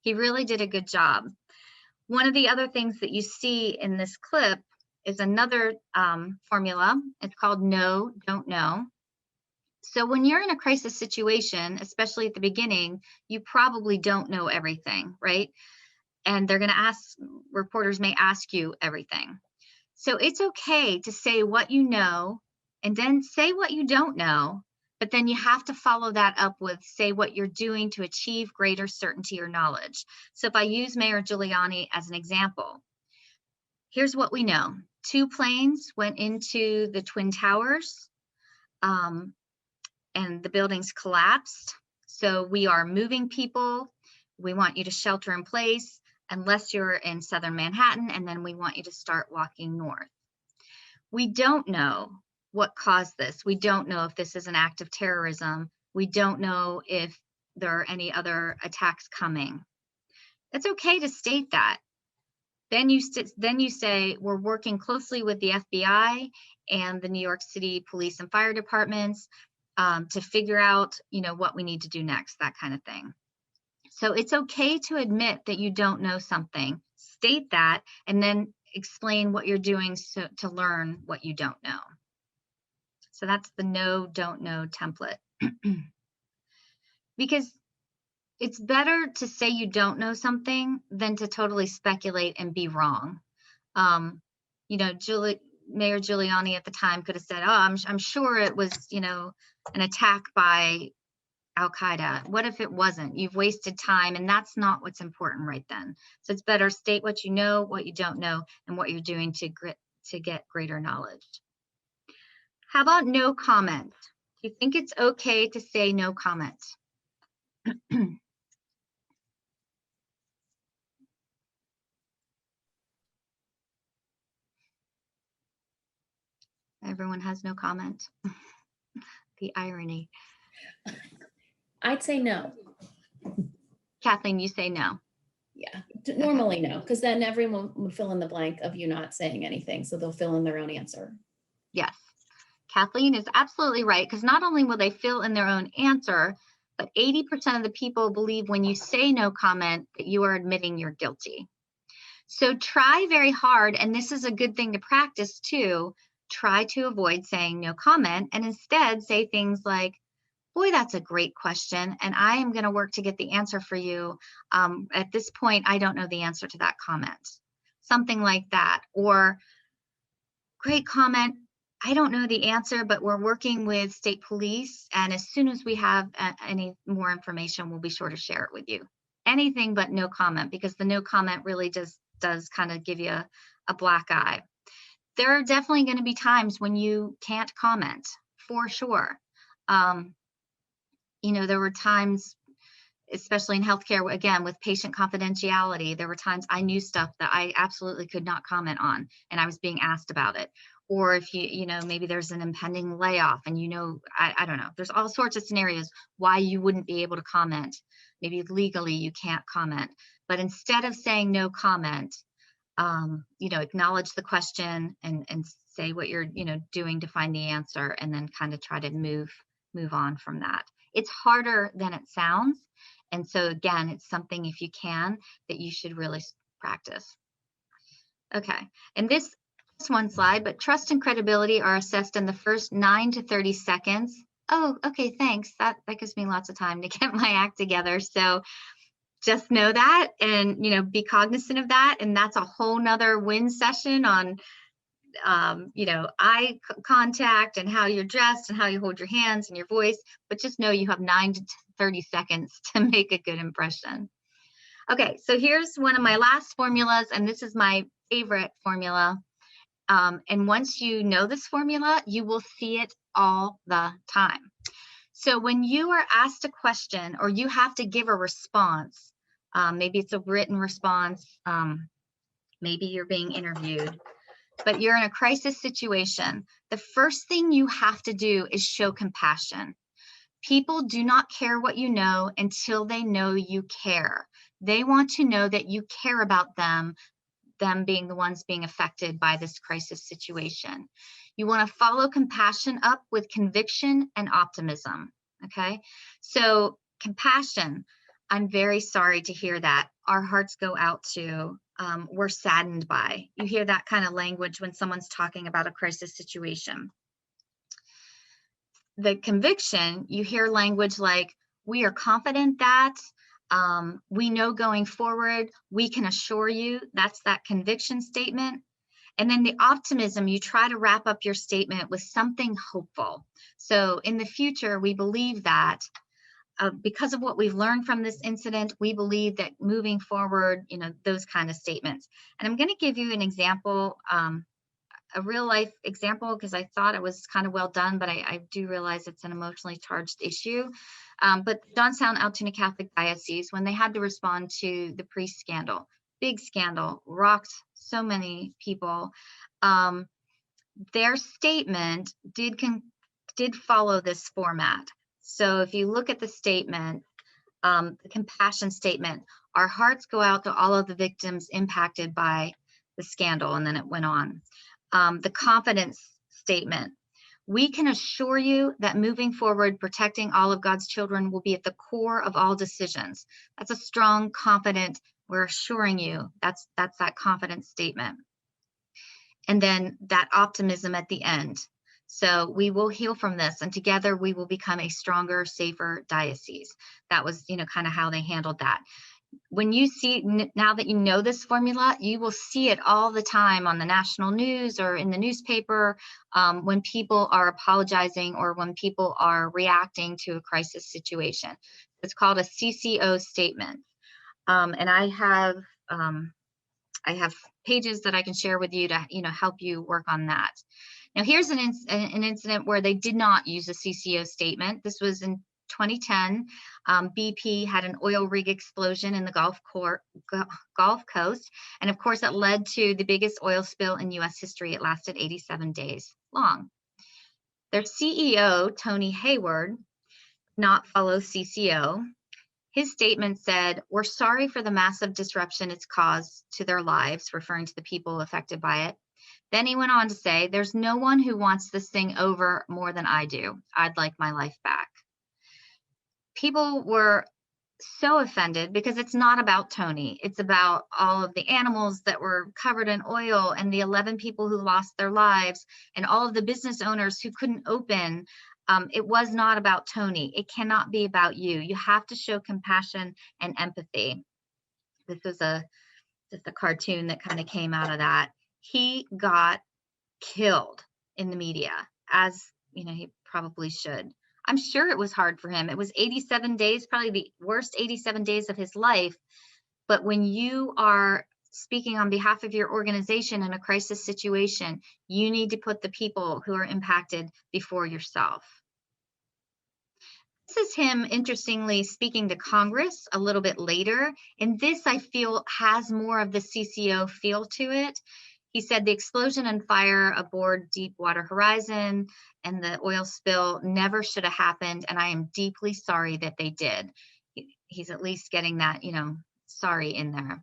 He really did a good job. One of the other things that you see in this clip is another formula. It's called know, don't know. So when you're in a crisis situation, especially at the beginning, you probably don't know everything, right? And they're going to ask, reporters may ask you everything. So it's okay to say what you know and then say what you don't know, but then you have to follow that up with say what you're doing to achieve greater certainty or knowledge. So if I use Mayor Giuliani as an example, here's what we know. 2 planes went into the Twin Towers and the buildings collapsed. So we are moving people. We want you to shelter in place unless you're in southern Manhattan, and then we want you to start walking north. We don't know what caused this. We don't know if this is an act of terrorism. We don't know if there are any other attacks coming. It's okay to state that. Then you say, we're working closely with the FBI and the New York City Police and Fire Departments to figure out, what we need to do next, that kind of thing. So it's okay to admit that you don't know something, state that, and then explain what you're doing to learn what you don't know. So that's the know, don't know template. Because it's better to say you don't know something than to totally speculate and be wrong. Mayor Giuliani at the time could have said, oh, I'm sure it was, an attack by Al-Qaeda. What if it wasn't? You've wasted time, and that's not what's important right then. So it's better state what you know, what you don't know, and what you're doing to get greater knowledge. How about no comment? Do you think it's okay to say no comment? Everyone has no comment. The irony. I'd say no. Kathleen, you say no. Yeah, normally no, because then everyone would fill in the blank of you not saying anything. So they'll fill in their own answer. Yes, Kathleen is absolutely right, because not only will they fill in their own answer, but 80% of the people believe when you say no comment that you are admitting you're guilty. So try very hard, and this is a good thing to practice too, try to avoid saying no comment and instead say things like, boy, that's a great question, and I am going to work to get the answer for you. At this point, I don't know the answer to that comment. Something like that. Or, great comment, I don't know the answer, but we're working with state police, and as soon as we have any more information, we'll be sure to share it with you. Anything but no comment, because the no comment really does kind of give you a black eye. There are definitely going to be times when you can't comment, for sure. There were times, especially in healthcare, again, with patient confidentiality, there were times I knew stuff that I absolutely could not comment on, and I was being asked about it. Or if maybe there's an impending layoff and I don't know, there's all sorts of scenarios why you wouldn't be able to comment. Maybe legally you can't comment, but instead of saying no comment, acknowledge the question and say what you're, doing to find the answer, and then kind of try to move on from that. It's harder than it sounds. And so again, it's something, if you can, that you should really practice. Okay, and this one slide, but trust and credibility are assessed in the first 9 to 30 seconds. Oh, okay, thanks. That gives me lots of time to get my act together. So just know that, and be cognizant of that. And that's a whole nother win session on eye contact and how you're dressed and how you hold your hands and your voice, but just know you have 9 to 30 seconds to make a good impression. Okay, so here's one of my last formulas, and this is my favorite formula. And once you know this formula, you will see it all the time. So when you are asked a question or you have to give a response, maybe it's a written response, maybe you're being interviewed, but you're in a crisis situation, the first thing you have to do is show compassion. People do not care what you know until they know you care. They want to know that you care about them being the ones being affected by this crisis situation. You want to follow compassion up with conviction and optimism, okay? So compassion, I'm very sorry to hear that. Our hearts go out to, we're saddened by. You hear that kind of language when someone's talking about a crisis situation. The conviction, you hear language like, we are confident that, we know going forward, we can assure you. That's that conviction statement. And then the optimism, you try to wrap up your statement with something hopeful. So in the future, we believe that because of what we've learned from this incident, we believe that moving forward, those kind of statements. And I'm going to give you an example, a real life example, because I thought it was kind of well done, but I do realize it's an emotionally charged issue. But Johnstown Altoona Catholic Diocese, when they had to respond to the priest scandal, big scandal, rocked so many people, their statement did follow this format. So if you look at the statement, the compassion statement, our hearts go out to all of the victims impacted by the scandal, and then it went on. The confidence statement, we can assure you that moving forward, protecting all of God's children will be at the core of all decisions. That's a strong, confident, we're assuring you, that's that confidence statement. And then that optimism at the end. So we will heal from this, and together we will become a stronger, safer diocese. That was, kind of how they handled that. When you see, now that you know this formula, you will see it all the time on the national news or in the newspaper when people are apologizing or when people are reacting to a crisis situation. It's called a CCO statement. And I have pages that I can share with you to, help you work on that. Now, here's an incident where they did not use a CCO statement. This was in 2010. BP had an oil rig explosion in the Gulf Coast. And of course, it led to the biggest oil spill in US history. It lasted 87 days long. Their CEO, Tony Hayward, did not follow CCO. His statement said, we're sorry for the massive disruption it's caused to their lives, referring to the people affected by it. Then he went on to say, there's no one who wants this thing over more than I do. I'd like my life back. People were so offended because it's not about Tony. It's about all of the animals that were covered in oil and the 11 people who lost their lives and all of the business owners who couldn't open. It was not about Tony. It cannot be about you. You have to show compassion and empathy. This was just a cartoon that kind of came out of that. He got killed in the media, as he probably should. I'm sure it was hard for him. It was 87 days, probably the worst 87 days of his life. But when you are speaking on behalf of your organization in a crisis situation, you need to put the people who are impacted before yourself. This is him, interestingly, speaking to Congress a little bit later. And this, I feel, has more of the CCO feel to it. He said the explosion and fire aboard Deepwater Horizon and the oil spill never should have happened. And I am deeply sorry that they did. He's at least getting that, sorry in there.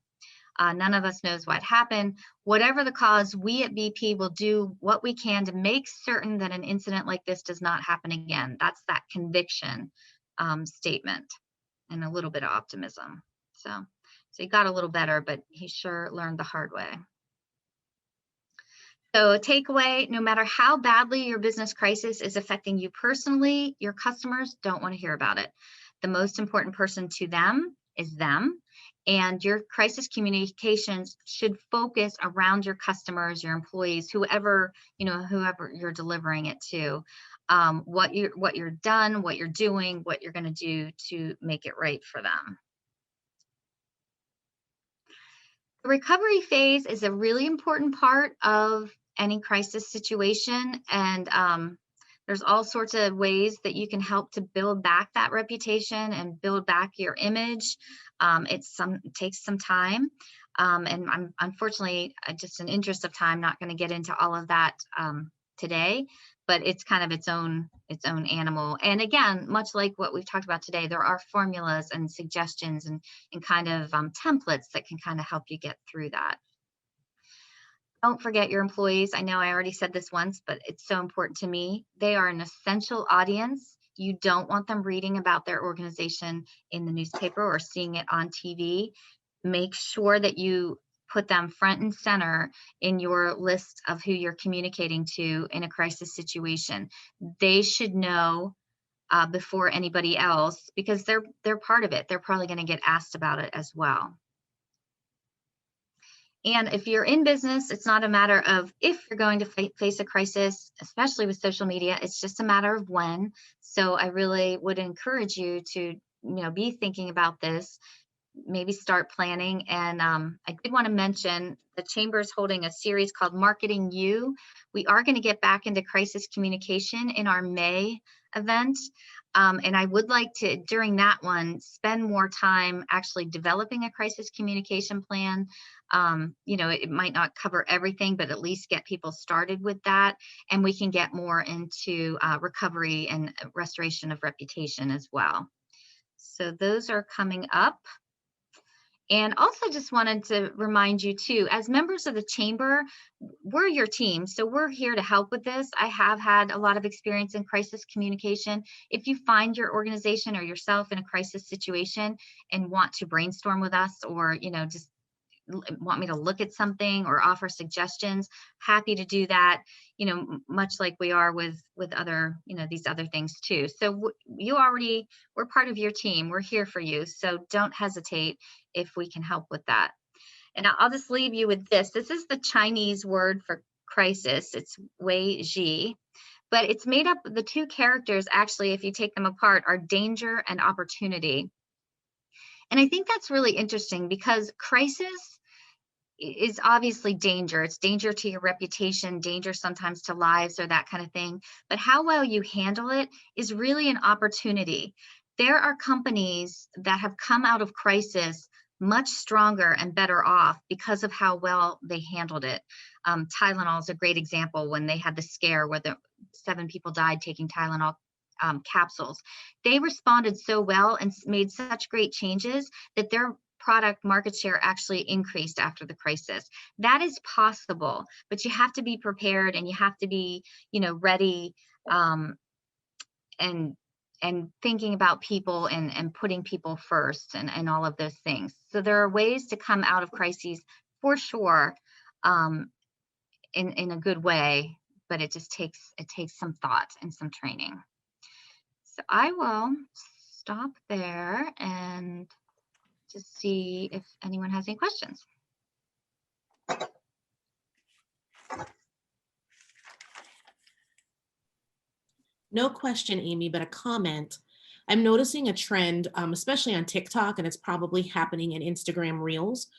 None of us knows what happened. Whatever the cause, we at BP will do what we can to make certain that an incident like this does not happen again. That's that conviction statement and a little bit of optimism. So he got a little better, but he sure learned the hard way. So a takeaway, no matter how badly your business crisis is affecting you personally, your customers don't want to hear about it. The most important person to them is them. And your crisis communications should focus around your customers, your employees, whoever you're delivering it to, what you're done, what you're doing, what you're going to do to make it right for them. The recovery phase is a really important part of any crisis situation. And there's all sorts of ways that you can help to build back that reputation and build back your image. It takes some time. And I'm unfortunately, just in interest of time, not going to get into all of that today, but it's kind of its own animal. And again, much like what we've talked about today, there are formulas and suggestions and kind of templates that can kind of help you get through that. Don't forget your employees. I know I already said this once, but it's so important to me. They are an essential audience You don't want them reading about their organization in the newspaper or seeing it on TV. Make sure that you put them front and center in your list of who you're communicating to in a crisis situation. They should know before anybody else, because they're part of it. They're probably going to get asked about it as well. And if you're in business, it's not a matter of if you're going to face a crisis, especially with social media. It's just a matter of when. So I really would encourage you to, be thinking about this, maybe start planning. And I did want to mention the Chamber is holding a series called Marketing You. We are going to get back into crisis communication in our May event. And I would like to, during that one, spend more time actually developing a crisis communication plan. It might not cover everything, but at least get people started with that. And we can get more into recovery and restoration of reputation as well. So those are coming up. And also just wanted to remind you too, as members of the Chamber, we're your team. So we're here to help with this. I have had a lot of experience in crisis communication. If you find your organization or yourself in a crisis situation and want to brainstorm with us, or, just want me to look at something or offer suggestions, happy to do that, much like we are with other, these other things too. So we're part of your team. We're here for you. So don't hesitate if we can help with that. And I'll just leave you with this. This is the Chinese word for crisis. It's Wei Ji, but it's made up of the two characters. Actually, if you take them apart, are danger and opportunity. And I think that's really interesting because crisis is obviously danger. It's danger to your reputation, danger sometimes to lives or that kind of thing. But how well you handle it is really an opportunity. There are companies that have come out of crisis much stronger and better off because of how well they handled it. Tylenol is a great example when they had the scare where the 7 people died taking Tylenol capsules. They responded so well and made such great changes that their product market share actually increased after the crisis. That is possible, but you have to be prepared and you have to be, ready and thinking about people and putting people first and all of those things. So there are ways to come out of crises for sure in a good way, but it takes some thought and some training. So I will stop there and just see if anyone has any questions. No question, Amy, but a comment. I'm noticing a trend, especially on TikTok, and it's probably happening in Instagram Reels.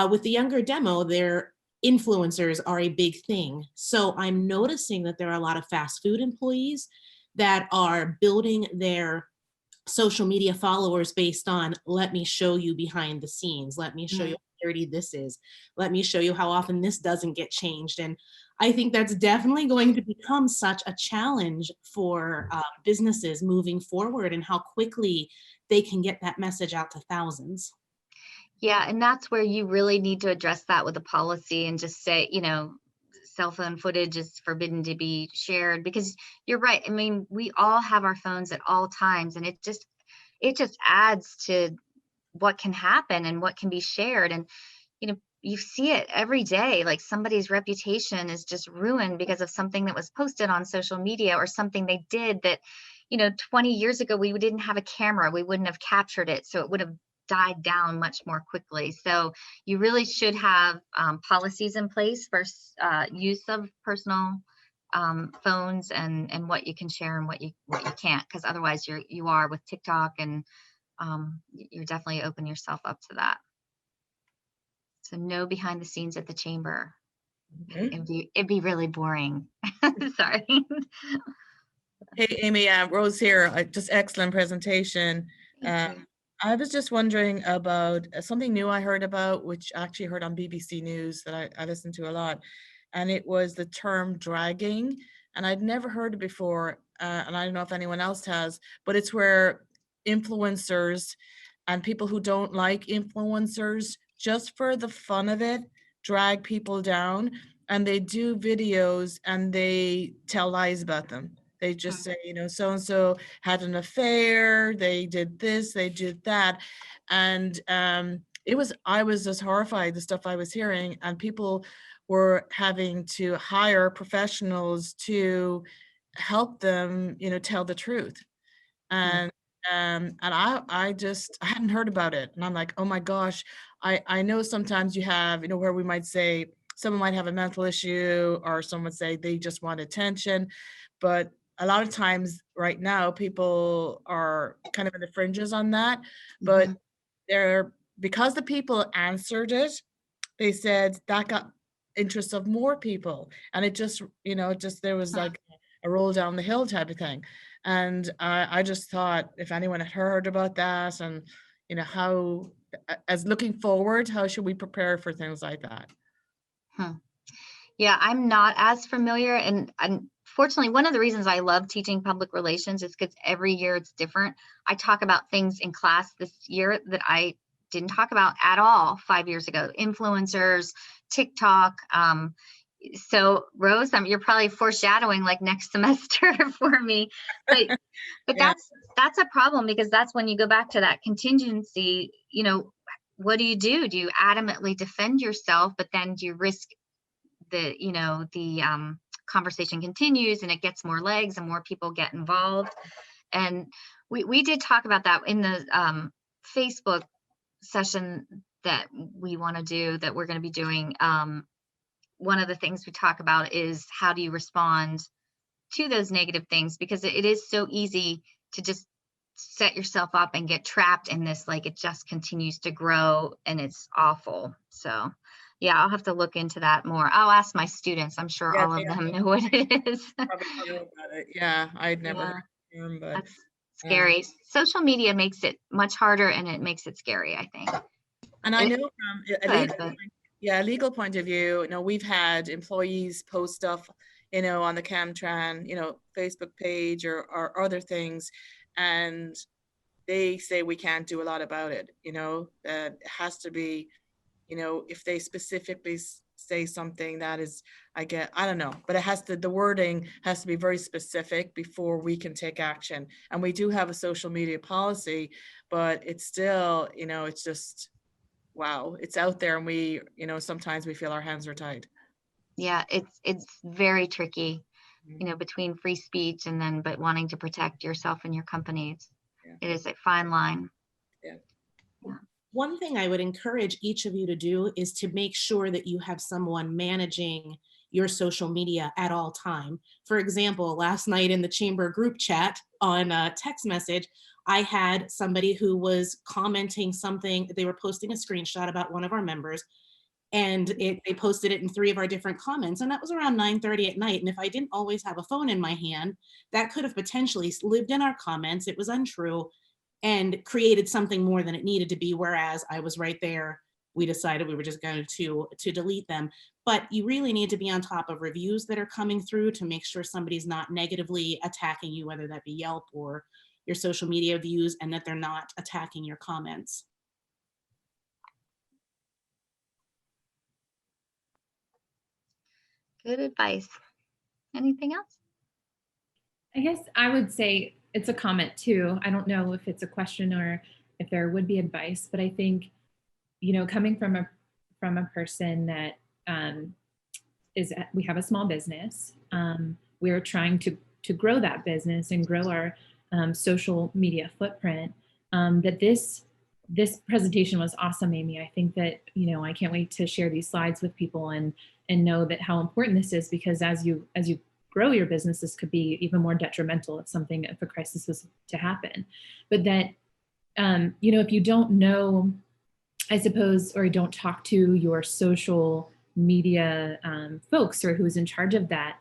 With the younger demo, their influencers are a big thing. So I'm noticing that there are a lot of fast food employees that are building their social media followers based on, let me show you behind the scenes. Let me show you how dirty this is. Let me show you how often this doesn't get changed. And I think that's definitely going to become such a challenge for businesses moving forward and how quickly they can get that message out to thousands. Yeah, and that's where you really need to address that with a policy and just say, cell phone footage is forbidden to be shared, because you're right. I mean, we all have our phones at all times, and it just adds to what can happen and what can be shared. And, you see it every day, like somebody's reputation is just ruined because of something that was posted on social media or something they did that, 20 years ago, we didn't have a camera. We wouldn't have captured it. So it would have died down much more quickly. So you really should have policies in place for use of personal phones and what you can share and what you can't, because otherwise you are with TikTok, and you're definitely open yourself up to that. So no behind the scenes at the Chamber. It'd be really boring. Sorry. Hey, Amy, Rose here. Just excellent presentation. I was just wondering about something new I heard about, which I actually heard on BBC News that I listen to a lot, and it was the term dragging, and I'd never heard it before, and I don't know if anyone else has, but it's where influencers and people who don't like influencers, just for the fun of it, drag people down, and they do videos and they tell lies about them. They just say, you know, so-and-so had an affair, they did this, they did that. And I was just horrified, the stuff I was hearing, and people were having to hire professionals to help them, you know, tell the truth. And I hadn't heard about it. And I'm like, oh my gosh, I know sometimes you have, you know, where we might say someone might have a mental issue, or someone say they just want attention. But a lot of times right now, people are kind of in the fringes on that. But because the people answered it, they said that got interest of more people. And it just, you know, there was like a roll down the hill type of thing. And I just thought, if anyone had heard about that, and, you know, how, as looking forward, how should we prepare for things like that? Yeah, I'm not as familiar. And unfortunately, one of the reasons I love teaching public relations is because every year it's different. I talk about things in class this year that I didn't talk about at all 5 years ago. Influencers, TikTok. So Rose, you're probably foreshadowing like next semester for me. But Yeah. that's a problem, because that's when you go back to that contingency. You know, what do? Do you adamantly defend yourself, but then do you risk the, you know, the conversation continues and it gets more legs and more people get involved? And we did talk about that in the Facebook session that we want to do, that we're going to be doing. One of the things we talk about is how do you respond to those negative things, because it is so easy to just set yourself up and get trapped in this, like it just continues to grow and it's awful. So yeah, I'll have to look into that more. I'll ask my students. I'm sure all of them know what it is. Probably know about it. Yeah, I'd never heard the term, but that's scary. Social media makes it much harder, and it makes it scary, I think. And I know from a legal point of view, you know, we've had employees post stuff, you know, on the CamTran, you know, Facebook page or other things, and they say we can't do a lot about it. You know, that it has to be, you know, if they specifically say something that is, I don't know, but it has to, the wording has to be very specific before we can take action. And we do have a social media policy, but it's still, you know, it's just, wow, it's out there, and we, you know, sometimes we feel our hands are tied. Yeah, it's very tricky, you know, between free speech and then, but wanting to protect yourself and your companies. It is a fine line. Yeah. One thing I would encourage each of you to do is to make sure that you have someone managing your social media at all time. For example, last night in the chamber group chat on a text message, I had somebody who was commenting something. They were posting a screenshot about one of our members, and they posted it in 3 of our different comments, and that was around 9:30 at night. And if I didn't always have a phone in my hand, that could have potentially lived in our comments. It was untrue and created something more than it needed to be, whereas I was right there. We decided we were just going to delete them. But you really need to be on top of reviews that are coming through to make sure somebody's not negatively attacking you, whether that be Yelp or your social media views, and that they're not attacking your comments. Good advice. Anything else? I guess I would say it's a comment too. I don't know if it's a question or if there would be advice, but I think, you know, coming from a person that we have a small business. We're trying to grow that business and grow our social media footprint. That this presentation was awesome, Amy. I think that, you know, I can't wait to share these slides with people and know that how important this is, because as you grow your business, this could be even more detrimental if a crisis was to happen. But that, you know, if you don't know, I suppose, or don't talk to your social media folks or who's in charge of that,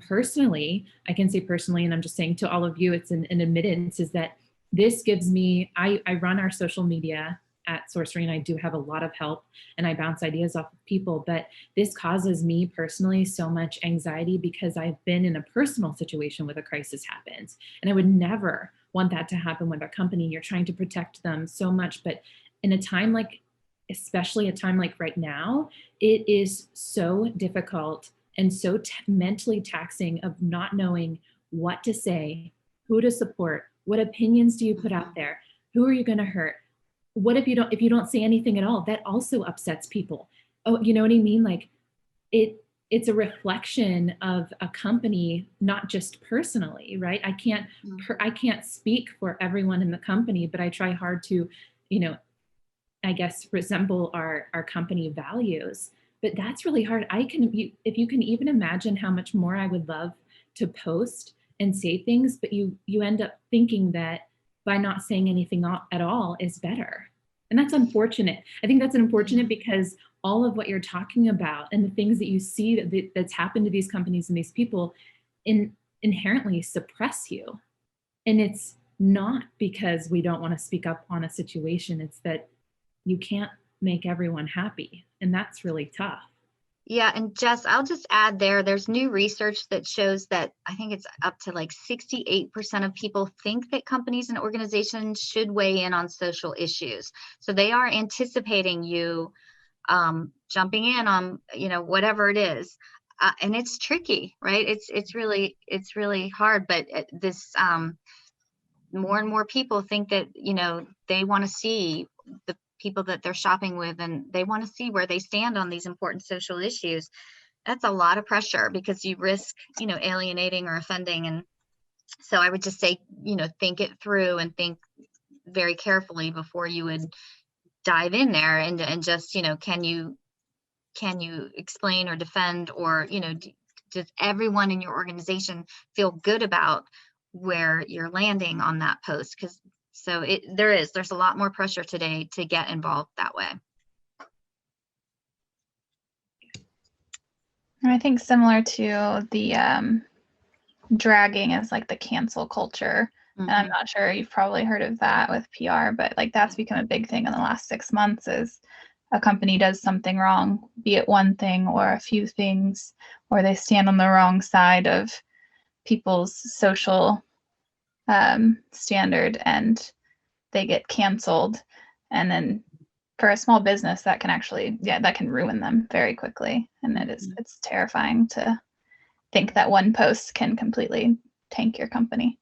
personally, I can say personally, and I'm just saying to all of you, it's an admittance, is that this gives me, I run our social media at Sorcery, and I do have a lot of help, and I bounce ideas off of people, but this causes me personally so much anxiety because I've been in a personal situation where a crisis happens, and I would never want that to happen with a company. You're trying to protect them so much, but in a time like, especially a time like right now, it is so difficult and so mentally taxing of not knowing what to say, who to support, what opinions do you put out there, who are you going to hurt? What if you don't say anything at all? That also upsets people. Oh, you know what I mean? Like it's a reflection of a company, not just personally, right? I can't speak for everyone in the company, but I try hard to, I guess, resemble our company values. But that's really hard. If you can even imagine how much more I would love to post and say things, but you end up thinking that by not saying anything at all is better. And that's unfortunate. I think that's unfortunate because all of what you're talking about and the things that you see that's happened to these companies and these people inherently suppress you. And it's not because we don't want to speak up on a situation. It's that you can't make everyone happy. And that's really tough. Yeah, and Jess, I'll just add there's new research that shows that I think it's up to like 68% of people think that companies and organizations should weigh in on social issues. So they are anticipating you jumping in on, whatever it is. And it's tricky, right? It's really hard, but this more and more people think that, they want to see the people that they're shopping with, and they want to see where they stand on these important social issues. That's a lot of pressure because you risk, alienating or offending. And so I would just say, think it through and think very carefully before you would dive in there and just, can you explain or defend, or, does everyone in your organization feel good about where you're landing on that post? Because there's a lot more pressure today to get involved that way. I think similar to the dragging is like the cancel culture. And I'm not sure, you've probably heard of that with PR, but like that's become a big thing in the last 6 months. Is a company does something wrong, be it one thing or a few things, or they stand on the wrong side of people's social standard, and they get canceled. And then for a small business, that can actually, that can ruin them very quickly. And it's terrifying to think that one post can completely tank your company.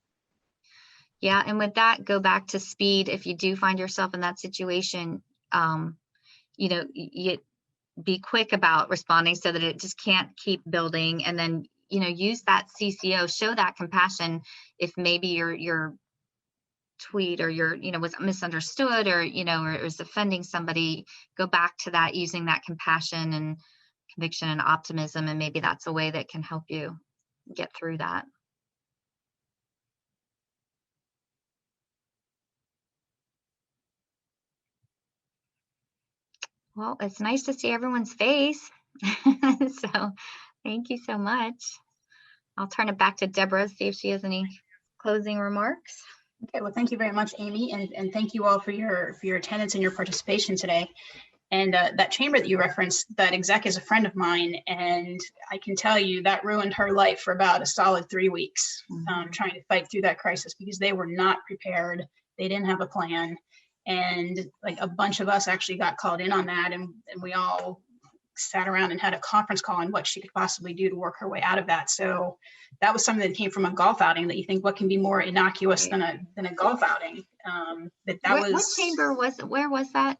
Yeah, and with that, go back to speed. If you do find yourself in that situation, you be quick about responding so that it just can't keep building. And then, use that CCO, show that compassion. If maybe your tweet or was misunderstood, or, or it was offending somebody, go back to that, using that compassion and conviction and optimism. And maybe that's a way that can help you get through that. Well, it's nice to see everyone's face. So thank you so much. I'll turn it back to Deborah, see if she has any closing remarks. Okay, well, thank you very much, Amy, and thank you all for your attendance and your participation today. And that chamber that you referenced, that exec is a friend of mine, and I can tell you that ruined her life for about a solid 3 weeks, trying to fight through that crisis, because they were not prepared. They didn't have a plan. And like a bunch of us actually got called in on that, and we all sat around and had a conference call on what she could possibly do to work her way out of that. So that was something that came from a golf outing, that you think, what can be more innocuous than a golf outing? What chamber was it? Where was that?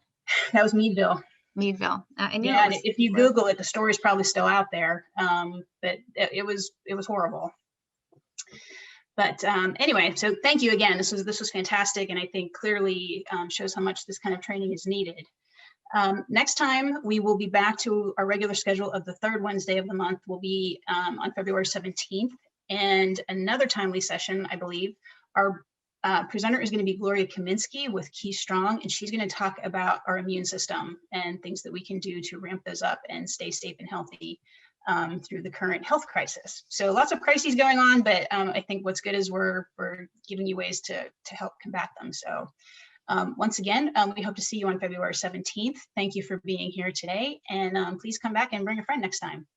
That was Meadville. Meadville. And if you Google it, the story's probably still out there. But it was horrible. But anyway, so thank you again. This was fantastic, and I think clearly shows how much this kind of training is needed. Next time we will be back to our regular schedule of the third Wednesday of the month. Will be on February 17th, and another timely session, I believe. Our presenter is going to be Gloria Kaminsky with Key Strong, and she's going to talk about our immune system and things that we can do to ramp those up and stay safe and healthy through the current health crisis. So lots of crises going on, but I think what's good is we're giving you ways to help combat them. So once again, we hope to see you on February 17th. Thank you for being here today, and please come back and bring a friend next time.